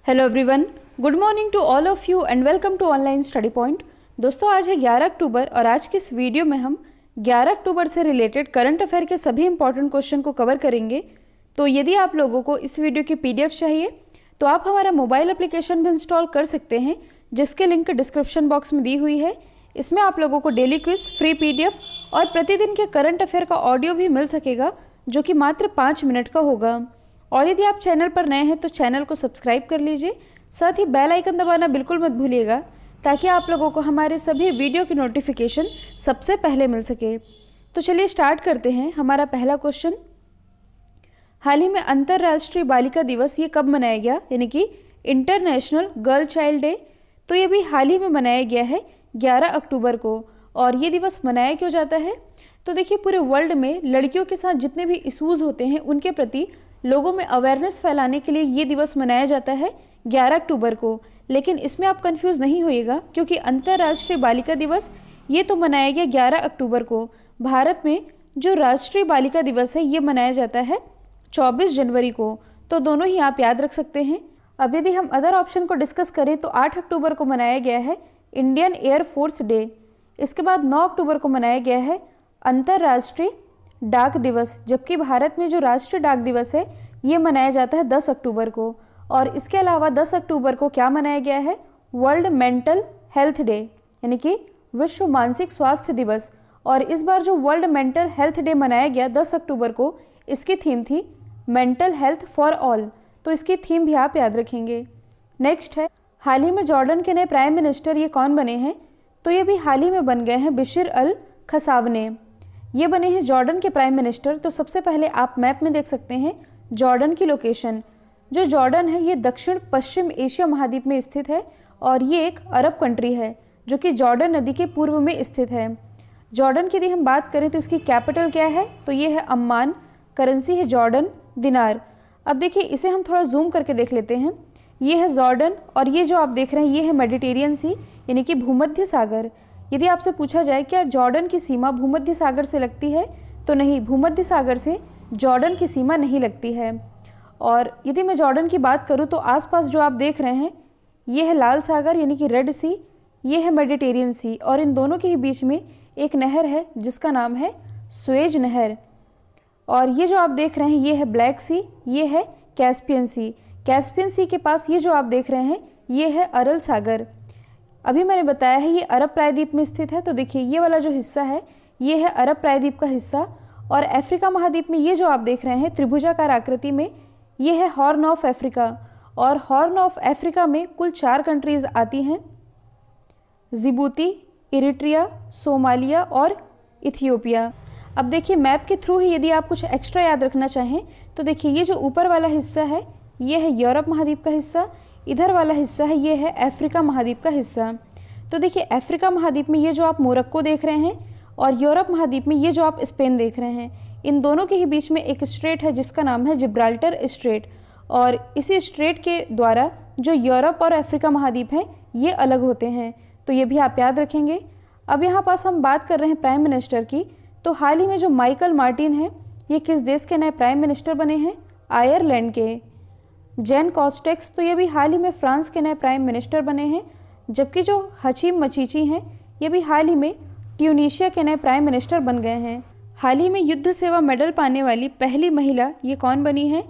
Hello everyone, good morning to all of you and welcome to online study point. दोस्तों, आज है 11 अक्टूबर और आज की इस वीडियो में हम 11 अक्टूबर से रिलेटेड करंट अफेयर के सभी इंपॉर्टेंट क्वेश्चन को कवर करेंगे। तो यदि आप लोगों को इस वीडियो की पीडीएफ चाहिए तो आप हमारा मोबाइल एप्लीकेशन भी इंस्टॉल कर सकते हैं, जिसके लिंक डिस्क्रिप्शन बॉक्स में दी हुई है। इसमें आप लोगों को डेली क्विज, फ्री पीडीएफ और प्रतिदिन के करंट अफेयर का ऑडियो भी मिल सकेगा, जो कि मात्र 5 मिनट का होगा। और यदि आप चैनल पर नए हैं तो चैनल को सब्सक्राइब कर लीजिए, साथ ही बेल आइकन दबाना बिल्कुल मत भूलिएगा, ताकि आप लोगों को हमारे सभी वीडियो की नोटिफिकेशन सबसे पहले मिल सके। तो चलिए स्टार्ट करते हैं। हमारा पहला क्वेश्चन, हाल ही में अंतर्राष्ट्रीय बालिका दिवस ये कब मनाया गया, यानी कि इंटरनेशनल गर्ल चाइल्ड डे। तो ये भी हाल ही में मनाया गया है 11 अक्टूबर को। और ये दिवस मनाया क्यों जाता है? तो देखिए, पूरे वर्ल्ड में लड़कियों के साथ जितने भी इश्यूज़ होते हैं उनके प्रति लोगों में अवेयरनेस फैलाने के लिए ये दिवस मनाया जाता है 11 अक्टूबर को। लेकिन इसमें आप कंफ्यूज नहीं होइएगा, क्योंकि अंतर्राष्ट्रीय बालिका दिवस ये तो मनाया गया 11 अक्टूबर को। भारत में जो राष्ट्रीय बालिका दिवस है ये मनाया जाता है 24 जनवरी को। तो दोनों ही आप याद रख सकते हैं। अब यदि हम अदर ऑप्शन को डिस्कस करें तो 8 अक्टूबर को मनाया गया है इंडियन एयर फोर्स डे। इसके बाद 9 अक्टूबर को मनाया गया है अंतर्राष्ट्रीय डाक दिवस, जबकि भारत में जो राष्ट्रीय डाक दिवस है ये मनाया जाता है 10 अक्टूबर को। और इसके अलावा 10 अक्टूबर को क्या मनाया गया है? वर्ल्ड मेंटल हेल्थ डे, यानी कि विश्व मानसिक स्वास्थ्य दिवस। और इस बार जो वर्ल्ड मेंटल हेल्थ डे मनाया गया 10 अक्टूबर को, इसकी थीम थी मेंटल हेल्थ फॉर ऑल। तो इसकी थीम भी आप याद रखेंगे। नेक्स्ट है, हाल ही में जॉर्डन के नए प्राइम मिनिस्टर ये कौन बने हैं? तो ये भी हाल ही में बन गए हैं बिशिर अल खसावने। ये बने हैं जॉर्डन के प्राइम मिनिस्टर। तो सबसे पहले आप मैप में देख सकते हैं जॉर्डन की लोकेशन। जो जॉर्डन है ये दक्षिण पश्चिम एशिया महाद्वीप में स्थित है और ये एक अरब कंट्री है जो कि जॉर्डन नदी के पूर्व में स्थित है। जॉर्डन की यदि हम बात करें तो इसकी कैपिटल क्या है? तो ये है अम्मान। करेंसी है जॉर्डन दिनार। अब देखिए, इसे हम थोड़ा जूम करके देख लेते हैं। ये है जॉर्डन और ये जो आप देख रहे हैं ये है मेडिटेरियन सी, यानी कि भूमध्य सागर। यदि आपसे पूछा जाए क्या जॉर्डन की सीमा भूमध्य सागर से लगती है, तो नहीं, भूमध्य सागर से जॉर्डन की सीमा नहीं लगती है। और यदि मैं जॉर्डन की बात करूं तो आसपास जो आप देख रहे हैं ये है लाल सागर, यानी कि रेड सी, ये है मेडिटेरियन सी, और इन दोनों के ही बीच में एक नहर है जिसका नाम है स्वेज नहर। और ये जो आप देख रहे हैं ये है ब्लैक सी, ये है कैस्पियन सी। कैस्पियन सी के पास ये जो आप देख रहे हैं ये है अरल सागर। अभी मैंने बताया है ये अरब प्रायद्वीप में स्थित है। तो देखिए, ये वाला जो हिस्सा है ये है अरब प्रायद्वीप का हिस्सा। और अफ्रीका महाद्वीप में ये जो आप देख रहे हैं त्रिभुजाकार आकृति में ये है हॉर्न ऑफ अफ्रीका। और हॉर्न ऑफ अफ्रीका में कुल 4 कंट्रीज आती हैं, जिबूती, इरिट्रिया, सोमालिया और इथियोपिया। अब देखिए, मैप के थ्रू ही यदि आप कुछ एक्स्ट्रा याद रखना चाहें तो देखिए, ये जो ऊपर वाला हिस्सा है ये है यूरोप महाद्वीप का हिस्सा, इधर वाला हिस्सा है ये है अफ्रीका महाद्वीप का हिस्सा। तो देखिए, अफ्रीका महाद्वीप में ये जो आप मोरक्को देख रहे हैं और यूरोप महाद्वीप में ये जो आप स्पेन देख रहे हैं, इन दोनों के ही बीच में एक स्ट्रेट है जिसका नाम है जिब्राल्टर स्ट्रेट। और इसी स्ट्रेट के द्वारा जो यूरोप और अफ्रीका महाद्वीप हैं ये अलग होते हैं। तो ये भी आप याद रखेंगे। अब यहाँ पास हम बात कर रहे हैं प्राइम मिनिस्टर की। तो हाल ही में जो माइकल मार्टिन है ये किस देश के नए प्राइम मिनिस्टर बने हैं? आयरलैंड के। जेन कॉस्टेक्स, तो ये भी हाल ही में फ्रांस के नए प्राइम मिनिस्टर बने हैं। जबकि जो हचीम मचीची हैं ये भी हाल ही में ट्यूनीशिया के नए प्राइम मिनिस्टर बन गए हैं। हाल ही में युद्ध सेवा मेडल पाने वाली पहली महिला ये कौन बनी है?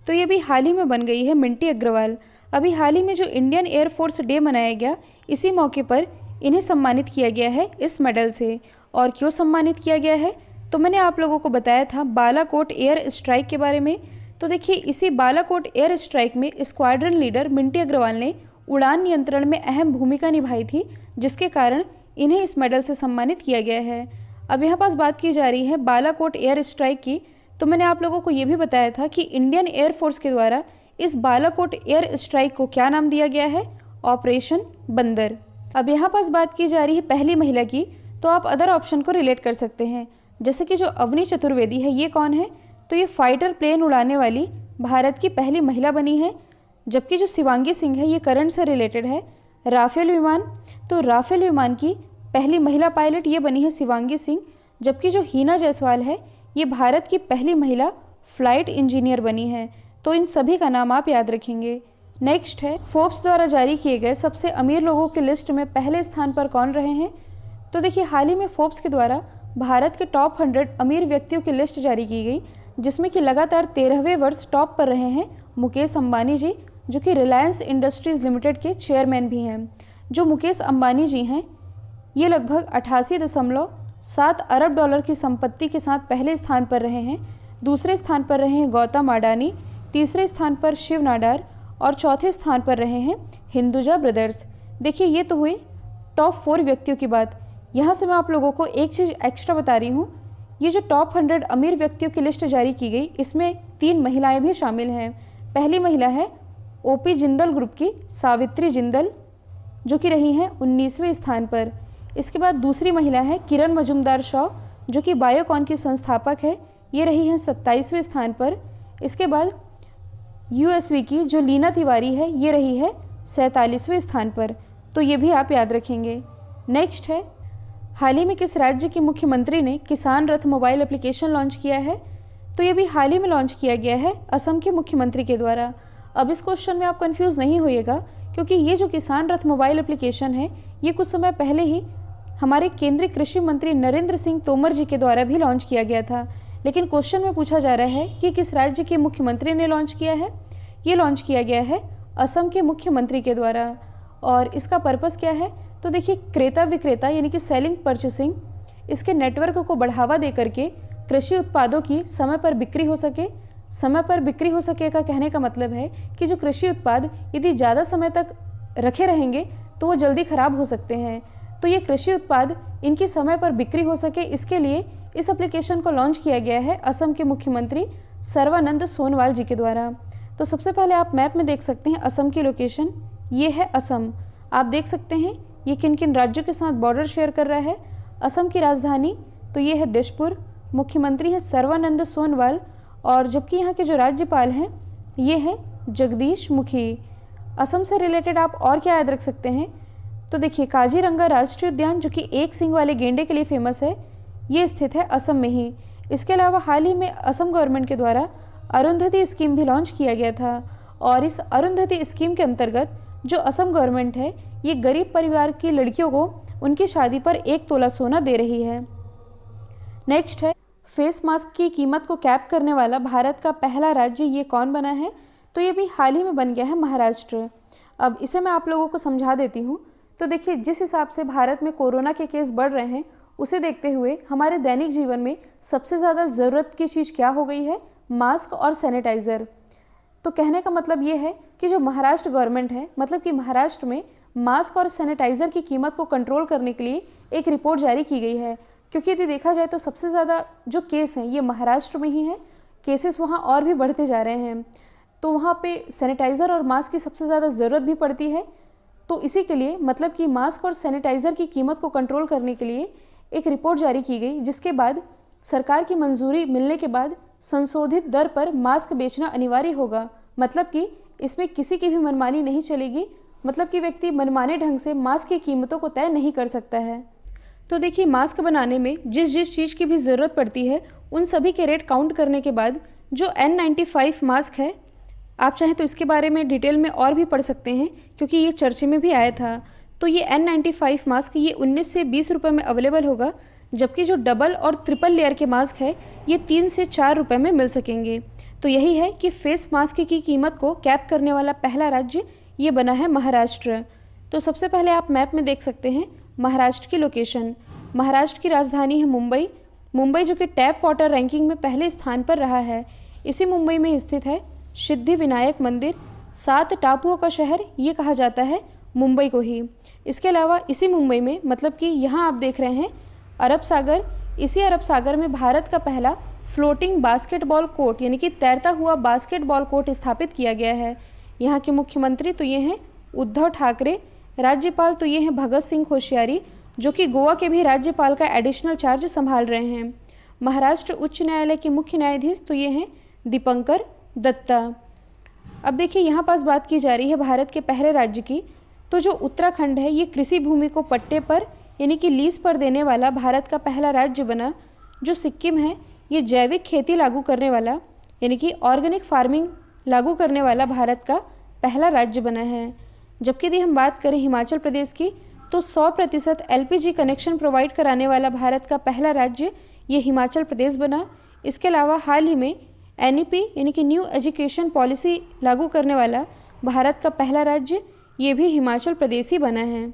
तो ये भी हाल ही में बन गई है मिंटी अग्रवाल। अभी हाल ही में जो इंडियन एयरफोर्स डे मनाया गया, इसी मौके पर इन्हें सम्मानित किया गया है इस मेडल से। और क्यों सम्मानित किया गया है? तो मैंने आप लोगों को बताया था बालाकोट एयर स्ट्राइक के बारे में। तो देखिए, इसी बालाकोट एयर स्ट्राइक में स्क्वाड्रन लीडर मिंटी अग्रवाल ने उड़ान नियंत्रण में अहम भूमिका निभाई थी, जिसके कारण इन्हें इस मेडल से सम्मानित किया गया है। अब यहाँ पास बात की जा रही है बालाकोट एयर स्ट्राइक की। तो मैंने आप लोगों को ये भी बताया था कि इंडियन एयरफोर्स के द्वारा इस बालाकोट एयर स्ट्राइक को क्या नाम दिया गया है? ऑपरेशन बंदर। अब यहाँ पास बात की जा रही है पहली महिला की। तो आप अदर ऑप्शन को रिलेट कर सकते हैं, जैसे कि जो अवनी चतुर्वेदी है ये कौन है? तो ये फाइटर प्लेन उड़ाने वाली भारत की पहली महिला बनी है। जबकि जो शिवांगी सिंह है ये करंट से रिलेटेड है। राफेल विमान, तो राफेल विमान की पहली महिला पायलट ये बनी है शिवांगी सिंह। जबकि जो हीना जायसवाल है ये भारत की पहली महिला फ्लाइट इंजीनियर बनी है। तो इन सभी का नाम आप याद रखेंगे। नेक्स्ट है, फोर्ब्स द्वारा जारी किए गए सबसे अमीर लोगों की लिस्ट में पहले स्थान पर कौन रहे हैं? तो देखिए, हाल ही में फोर्ब्स के द्वारा भारत के टॉप 100 अमीर व्यक्तियों की लिस्ट जारी की गई, जिसमें कि लगातार 13वें वर्ष टॉप पर रहे हैं मुकेश अंबानी जी, जो कि रिलायंस इंडस्ट्रीज़ लिमिटेड के चेयरमैन भी हैं। जो मुकेश अंबानी जी हैं, ये लगभग 88.7 अरब डॉलर की संपत्ति के साथ पहले स्थान पर रहे हैं। दूसरे स्थान पर रहे हैं गौतम अडानी, तीसरे स्थान पर शिव नाडार और चौथे स्थान पर रहे हैं हिंदुजा ब्रदर्स। देखिए, ये तो हुई टॉप 4 व्यक्तियों की बात। यहाँ से मैं आप लोगों को एक चीज़ एक्स्ट्रा बता रही हूँ, ये जो टॉप 100 अमीर व्यक्तियों की लिस्ट जारी की गई, इसमें 3 महिलाएं भी शामिल हैं। पहली महिला है ओपी जिंदल ग्रुप की सावित्री जिंदल, जो कि रही हैं 19वें स्थान पर। इसके बाद दूसरी महिला है किरण मजुमदार शॉ, जो कि बायोकॉन की संस्थापक है, ये रही हैं 27वें स्थान पर। इसके बाद यूएसवी की जो लीना तिवारी है, ये रही है 47वें स्थान पर। तो ये भी आप याद रखेंगे। नेक्स्ट है, हाल ही में किस राज्य के मुख्यमंत्री ने किसान रथ मोबाइल एप्लीकेशन लॉन्च किया है? तो ये भी हाल ही में लॉन्च किया गया है असम के मुख्यमंत्री के द्वारा। अब इस क्वेश्चन में आप कंफ्यूज नहीं होइएगा, क्योंकि ये जो किसान रथ मोबाइल एप्लीकेशन है, ये कुछ समय पहले ही हमारे केंद्रीय कृषि मंत्री नरेंद्र सिंह तोमर जी के द्वारा भी लॉन्च किया गया था। लेकिन क्वेश्चन में पूछा जा रहा है कि किस राज्य के मुख्यमंत्री ने लॉन्च किया है? ये लॉन्च किया गया है असम के मुख्यमंत्री के द्वारा। और इसका पर्पस क्या है? तो देखिए, क्रेता विक्रेता यानी कि सेलिंग परचेसिंग, इसके नेटवर्क को बढ़ावा दे करके कृषि उत्पादों की समय पर बिक्री हो सके। समय पर बिक्री हो सके का कहने का मतलब है कि जो कृषि उत्पाद यदि ज़्यादा समय तक रखे रहेंगे तो वो जल्दी ख़राब हो सकते हैं। तो ये कृषि उत्पाद इनकी समय पर बिक्री हो सके, इसके लिए इस एप्लीकेशन को लॉन्च किया गया है असम के मुख्यमंत्री सर्बानंद सोनोवाल जी के द्वारा। तो सबसे पहले आप मैप में देख सकते हैं असम की लोकेशन, ये है असम। आप देख सकते हैं ये किन किन राज्यों के साथ बॉर्डर शेयर कर रहा है। असम की राजधानी तो ये है दिसपुर, मुख्यमंत्री हैं सर्बानंद सोनोवाल, और जबकि यहाँ के जो राज्यपाल हैं ये हैं जगदीश मुखी। असम से रिलेटेड आप और क्या याद रख सकते हैं? तो देखिए, काजीरंगा राष्ट्रीय उद्यान, जो कि एक सींग वाले गेंडे के लिए फेमस है, ये स्थित है असम में ही। इसके अलावा हाल ही में असम गवर्नमेंट के द्वारा अरुंधति स्कीम भी लॉन्च किया गया था, और इस अरुंधति स्कीम के अंतर्गत जो असम गवर्नमेंट है, ये गरीब परिवार की लड़कियों को उनकी शादी पर 1 तोला सोना दे रही है। नेक्स्ट है, फेस मास्क की कीमत को कैप करने वाला भारत का पहला राज्य ये कौन बना है? तो ये भी हाल ही में बन गया है महाराष्ट्र। अब इसे मैं आप लोगों को समझा देती हूँ। तो देखिए, जिस हिसाब से भारत में कोरोना के केस बढ़ रहे हैं, उसे देखते हुए हमारे दैनिक जीवन में सबसे ज़्यादा ज़रूरत की चीज़ क्या हो गई है? मास्क और सैनिटाइज़र। तो कहने का मतलब ये है कि जो महाराष्ट्र गवर्नमेंट है, मतलब कि महाराष्ट्र में मास्क और सैनिटाइज़र की कीमत को कंट्रोल करने के लिए एक रिपोर्ट जारी की गई है। क्योंकि यदि देखा जाए तो सबसे ज़्यादा जो केस हैं ये महाराष्ट्र में ही हैं, केसेस वहाँ और भी बढ़ते जा रहे हैं, तो वहाँ पे सैनिटाइज़र और मास्क की सबसे ज़्यादा ज़रूरत भी पड़ती है। तो इसी के लिए मतलब कि मास्क और सैनिटाइज़र की कीमत को कंट्रोल करने के लिए एक रिपोर्ट जारी की गई, जिसके बाद सरकार की मंजूरी मिलने के बाद संशोधित दर पर मास्क बेचना अनिवार्य होगा। मतलब कि इसमें किसी की भी मनमानी नहीं चलेगी, मतलब कि व्यक्ति मनमाने ढंग से मास्क की कीमतों को तय नहीं कर सकता है। तो देखिए, मास्क बनाने में जिस जिस चीज़ की भी ज़रूरत पड़ती है, उन सभी के रेट काउंट करने के बाद जो N95 मास्क है, आप चाहें तो इसके बारे में डिटेल में और भी पढ़ सकते हैं, क्योंकि ये चर्चे में भी आया था। तो ये N95 मास्क ये 19 से 20 रुपये में अवेलेबल होगा, जबकि जो डबल और ट्रिपल लेयर के मास्क है ये 3 से 4 रुपये में मिल सकेंगे। तो यही है कि फेस मास्क की कीमत को कैप करने वाला पहला राज्य ये बना है महाराष्ट्र। तो सबसे पहले आप मैप में देख सकते हैं महाराष्ट्र की लोकेशन। महाराष्ट्र की राजधानी है मुंबई। मुंबई जो कि टैप वाटर रैंकिंग में पहले स्थान पर रहा है। इसी मुंबई में स्थित है सिद्धि विनायक मंदिर। 7 टापुओं का शहर ये कहा जाता है मुंबई को ही। इसके अलावा इसी मुंबई में, मतलब कि यहाँ आप देख रहे हैं अरब सागर, इसी अरब सागर में भारत का पहला फ्लोटिंग बास्केटबॉल कोर्ट यानी कि तैरता हुआ बास्केटबॉल कोर्ट स्थापित किया गया है। यहाँ के मुख्यमंत्री तो ये हैं उद्धव ठाकरे, राज्यपाल तो ये हैं भगत सिंह कोश्यारी, जो कि गोवा के भी राज्यपाल का एडिशनल चार्ज संभाल रहे हैं। महाराष्ट्र उच्च न्यायालय के मुख्य न्यायाधीश तो ये हैं दीपंकर दत्ता। अब देखिए, यहाँ पास बात की जा रही है भारत के पहले राज्य की। तो जो उत्तराखंड है ये कृषि भूमि को पट्टे पर यानी कि लीज पर देने वाला भारत का पहला राज्य बना। जो सिक्किम है ये जैविक खेती लागू करने वाला यानी कि ऑर्गेनिक फार्मिंग लागू करने वाला भारत का पहला राज्य बना है। जबकि यदि हम बात करें हिमाचल प्रदेश की, तो 100% LPG कनेक्शन प्रोवाइड कराने वाला भारत का पहला राज्य ये हिमाचल प्रदेश बना। इसके अलावा हाल ही में NEP यानी कि न्यू एजुकेशन पॉलिसी लागू करने वाला भारत का पहला राज्य ये भी हिमाचल प्रदेश ही बना है।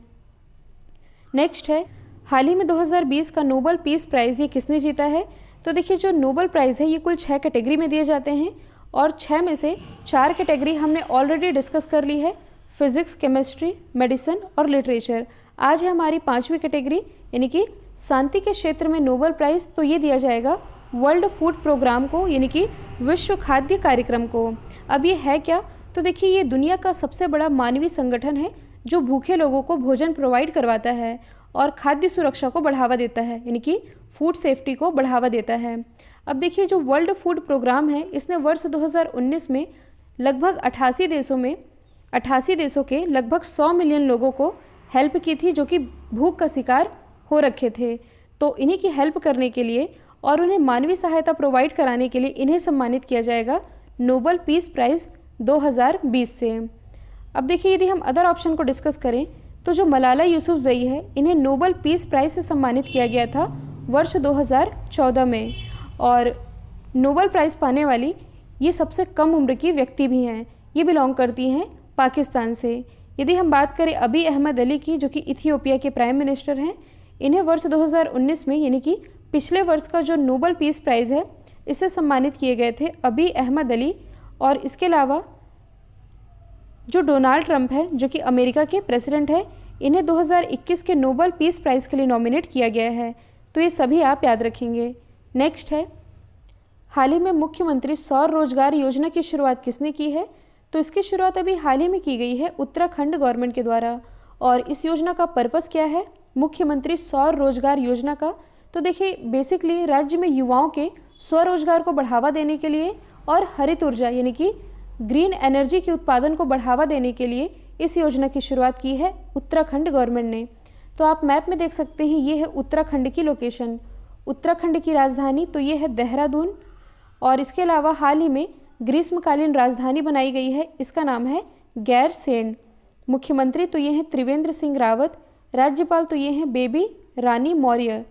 नेक्स्ट है, हाल ही में 2020 का नोबेल पीस प्राइज़ ये किसने जीता है? तो देखिए, जो नोबेल प्राइज़ है ये कुल 6 कैटेगरी में दिए जाते हैं और 6 में से 4 कैटेगरी हमने ऑलरेडी डिस्कस कर ली है, फिजिक्स, केमिस्ट्री, मेडिसिन और लिटरेचर। आज है हमारी 5वीं कैटेगरी यानी कि शांति के क्षेत्र में नोबेल प्राइज़। तो ये दिया जाएगा वर्ल्ड फूड प्रोग्राम को यानी कि विश्व खाद्य कार्यक्रम को। अब ये है क्या? तो देखिए, ये दुनिया का सबसे बड़ा मानवीय संगठन है जो भूखे लोगों को भोजन प्रोवाइड करवाता है और खाद्य सुरक्षा को बढ़ावा देता है यानी कि फूड सेफ्टी को बढ़ावा देता है। अब देखिए, जो वर्ल्ड फूड प्रोग्राम है इसने वर्ष 2019 में लगभग 88 देशों के लगभग 100 मिलियन लोगों को हेल्प की थी जो कि भूख का शिकार हो रखे थे। तो इन्हीं की हेल्प करने के लिए और उन्हें मानवीय सहायता प्रोवाइड कराने के लिए इन्हें सम्मानित किया जाएगा नोबेल पीस प्राइज़ 2020 से। अब देखिए, यदि हम अदर ऑप्शन को डिस्कस करें तो जो मलाला यूसुफजई है इन्हें नोबेल पीस प्राइज़ से सम्मानित किया गया था वर्ष 2014 में और नोबेल प्राइज़ पाने वाली ये सबसे कम उम्र की व्यक्ति भी हैं। ये बिलोंग करती हैं पाकिस्तान से। यदि हम बात करें अबी अहमद अली की, जो कि इथियोपिया के प्राइम मिनिस्टर हैं, इन्हें वर्ष 2019 में यानी कि पिछले वर्ष का जो नोबेल पीस प्राइज़ है इससे सम्मानित किए गए थे अबी अहमद अली। और इसके अलावा जो डोनाल्ड ट्रंप है जो कि अमेरिका के प्रेसिडेंट है, इन्हें 2021 के नोबेल पीस प्राइज़ के लिए नॉमिनेट किया गया है। तो ये सभी आप याद रखेंगे। नेक्स्ट है, हाल ही में मुख्यमंत्री सौर रोजगार योजना की शुरुआत किसने की है? तो इसकी शुरुआत अभी हाल ही में की गई है उत्तराखंड गवर्नमेंट के द्वारा। और इस योजना का पर्पस क्या है मुख्यमंत्री सौर रोजगार योजना का? तो देखिए, बेसिकली राज्य में युवाओं के स्वरोजगार को बढ़ावा देने के लिए और हरित ऊर्जा यानी कि ग्रीन एनर्जी के उत्पादन को बढ़ावा देने के लिए इस योजना की शुरुआत की है उत्तराखंड गवर्नमेंट ने। तो आप मैप में देख सकते हैं, ये है उत्तराखंड की लोकेशन। उत्तराखंड की राजधानी तो ये है देहरादून और इसके अलावा हाल ही में ग्रीष्मकालीन राजधानी बनाई गई है, इसका नाम है गैरसेंड। मुख्यमंत्री तो ये हैं त्रिवेंद्र सिंह रावत, राज्यपाल तो ये हैं बेबी रानी मौर्य।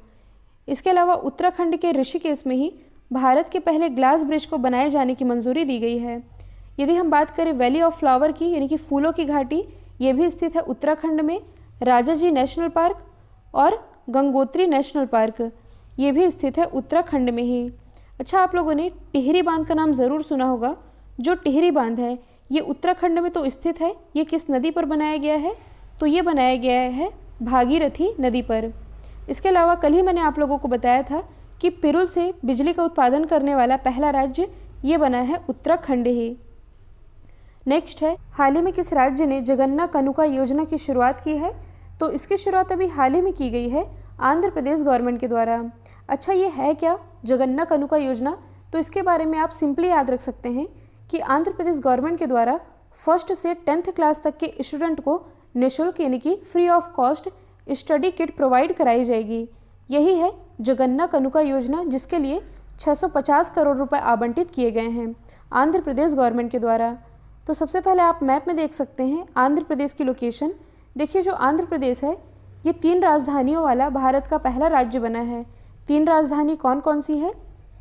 इसके अलावा उत्तराखंड के ऋषिकेश में ही भारत के पहले ग्लास ब्रिज को बनाए जाने की मंजूरी दी गई है। यदि हम बात करें वैली ऑफ फ्लावर की यानी कि फूलों की घाटी, ये भी स्थित है उत्तराखंड में। राजाजी नेशनल पार्क और गंगोत्री नेशनल पार्क ये भी स्थित है उत्तराखंड में ही। अच्छा, आप लोगों ने टिहरी बांध का नाम ज़रूर सुना होगा। जो टिहरी बांध है ये उत्तराखंड में तो स्थित है। ये किस नदी पर बनाया गया है? तो ये बनाया गया है भागीरथी नदी पर। इसके अलावा कल ही मैंने आप लोगों को बताया था कि पिरुल से बिजली का उत्पादन करने वाला पहला राज्य ये बना है उत्तराखंड ही। नेक्स्ट है, हाल ही में किस राज्य ने जगन्ना कनुका योजना की शुरुआत की है? तो इसकी शुरुआत अभी हाल ही में की गई है आंध्र प्रदेश गवर्नमेंट के द्वारा। अच्छा, ये है क्या जगन्ना कनुका योजना? तो इसके बारे में आप सिंपली याद रख सकते हैं कि आंध्र प्रदेश गवर्नमेंट के द्वारा 1st से 10th क्लास तक के स्टूडेंट को निःशुल्क यानी कि free of cost study kit provide कराई जाएगी। यही है जगन्ना कनुका योजना, जिसके लिए 650 करोड़ रुपए आवंटित किए गए हैं आंध्र प्रदेश गवर्नमेंट के द्वारा। तो सबसे पहले आप मैप में देख सकते हैं आंध्र प्रदेश की लोकेशन। देखिए, जो आंध्र प्रदेश है ये 3 राजधानियों वाला भारत का पहला राज्य बना है। 3 राजधानी कौन कौन सी है?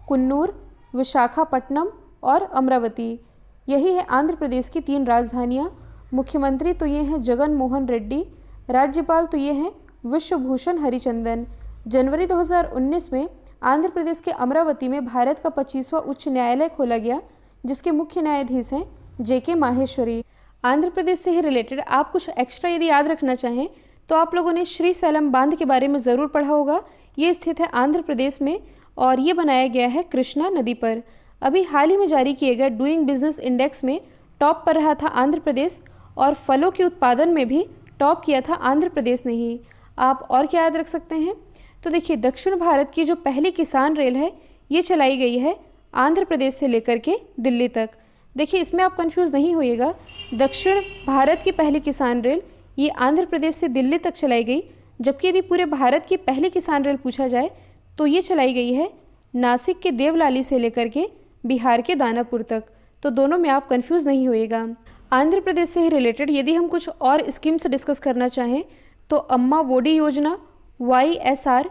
कुन्नूर, विशाखापट्टनम और अमरावती। यही है आंध्र प्रदेश की 3 राजधानियाँ। मुख्यमंत्री तो ये हैं जगन मोहन रेड्डी, राज्यपाल तो ये हैं विश्वभूषण हरिचंदन। जनवरी 2019 में आंध्र प्रदेश के अमरावती में भारत का 25वां उच्च न्यायालय खोला गया, जिसके मुख्य न्यायाधीश हैं JK माहेश्वरी। आंध्र प्रदेश से ही रिलेटेड आप कुछ एक्स्ट्रा यदि याद रखना चाहें तो आप लोगों ने श्रीशैलम बांध के बारे में ज़रूर पढ़ा होगा। ये स्थित है आंध्र प्रदेश में और ये बनाया गया है कृष्णा नदी पर। अभी हाल ही में जारी किए गए डूइंग बिजनेस इंडेक्स में टॉप पर रहा था आंध्र प्रदेश और फलों के उत्पादन में भी टॉप किया था आंध्र प्रदेश ने ही। आप और क्या याद रख सकते हैं? तो देखिए, दक्षिण भारत की जो पहली किसान रेल है ये चलाई गई है आंध्र प्रदेश से लेकर के दिल्ली तक। देखिए, इसमें आप कंफ्यूज नहीं होइएगा। दक्षिण भारत की पहली किसान रेल ये आंध्र प्रदेश से दिल्ली तक चलाई गई, जबकि यदि पूरे भारत की पहली किसान रेल पूछा जाए तो ये चलाई गई है नासिक के देवलाली से लेकर के बिहार के दानापुर तक। तो दोनों में आप कंफ्यूज नहीं होइएगा। आंध्र प्रदेश से ही रिलेटेड यदि हम कुछ और स्कीम्स डिस्कस करना चाहें तो अम्मा वोडी योजना, YSR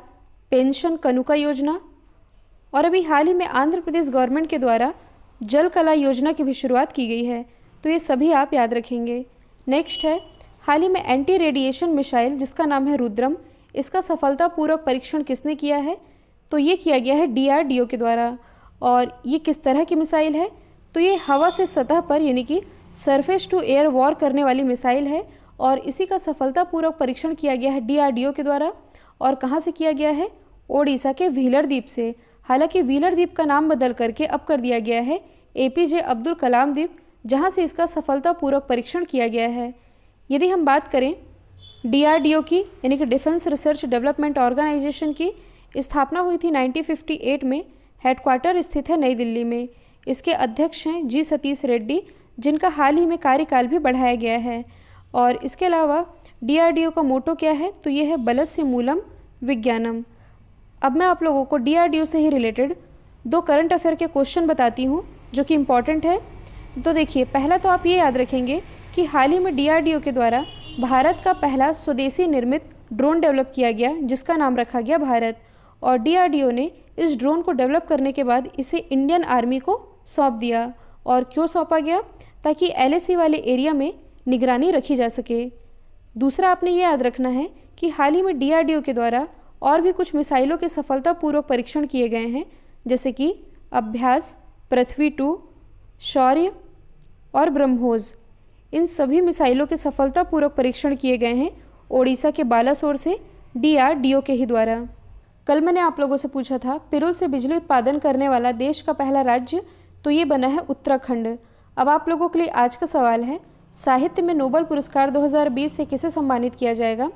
पेंशन कनुका योजना, और अभी हाल ही में आंध्र प्रदेश गवर्नमेंट के द्वारा जल कला योजना की भी शुरुआत की गई है, तो ये सभी आप याद रखेंगे। नेक्स्ट है हाल ही में एंटी रेडिएशन मिसाइल जिसका नाम है रुद्रम, इसका सफलतापूर्वक परीक्षण किसने किया है? तो ये किया गया है DRDO के द्वारा। और ये किस तरह की मिसाइल है? तो ये हवा से सतह पर यानी कि सरफेस टू एयर वॉर करने वाली मिसाइल है और इसी का सफलतापूर्वक परीक्षण किया गया है DRDO के द्वारा। और कहाँ से किया गया है? ओडिशा के व्हीलर द्वीप से। हालांकि व्हीलर द्वीप का नाम बदल करके अब कर दिया गया है APJ अब्दुल कलाम द्वीप, जहाँ से इसका सफलतापूर्वक परीक्षण किया गया है। यदि हम बात करें DRDO की यानी कि डिफेंस रिसर्च डेवलपमेंट ऑर्गेनाइजेशन की, स्थापना हुई थी 1958 में, हेडक्वार्टर स्थित है नई दिल्ली में। इसके अध्यक्ष हैं G सतीश रेड्डी, जिनका हाल ही में कार्यकाल भी बढ़ाया गया है। और इसके अलावा DRDO का मोटो क्या है? तो ये है बलस्य मूलम विज्ञानम। अब मैं आप लोगों को DRDO से ही रिलेटेड 2 करंट अफेयर के क्वेश्चन बताती हूँ जो कि इम्पॉर्टेंट है। तो देखिए, पहला तो आप ये याद रखेंगे कि हाल ही में DRDO के द्वारा भारत का पहला स्वदेशी निर्मित ड्रोन डेवलप किया गया जिसका नाम रखा गया भारत। और DRDO ने इस ड्रोन को डेवलप करने के बाद इसे इंडियन आर्मी को सौंप दिया। और क्यों सौंपा गया? ताकि LAC वाले एरिया में निगरानी रखी जा सके। दूसरा आपने ये याद रखना है कि हाल ही में DRDO के द्वारा और भी कुछ मिसाइलों के सफलतापूर्वक परीक्षण किए गए हैं, जैसे कि अभ्यास, पृथ्वी 2, शौर्य और ब्रह्मोस। इन सभी मिसाइलों के सफलतापूर्वक परीक्षण किए गए हैं ओडिशा के बालासोर से DRDO के ही द्वारा। कल मैंने आप लोगों से पूछा था पिरूल से बिजली उत्पादन करने वाला देश का पहला राज्य, तो ये बना है उत्तराखंड। अब आप लोगों के लिए आज का सवाल है, साहित्य में नोबेल पुरस्कार 2020 से किसे सम्मानित किया जाएगा?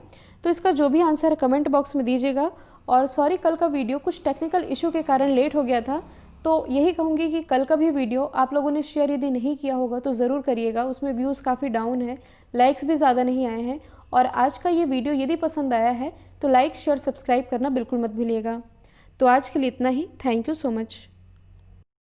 तो इसका जो भी आंसर है कमेंट बॉक्स में दीजिएगा। और सॉरी, कल का वीडियो कुछ टेक्निकल इशू के कारण लेट हो गया था, तो यही कहूँगी कि कल का भी वीडियो आप लोगों ने शेयर यदि नहीं किया होगा तो ज़रूर करिएगा। उसमें व्यूज़ काफ़ी डाउन है, लाइक्स भी ज़्यादा नहीं आए हैं। और आज का ये वीडियो यदि पसंद आया है तो लाइक, शेयर, सब्सक्राइब करना बिल्कुल मत भूलिएगा। तो आज के लिए इतना ही। Thank you so much.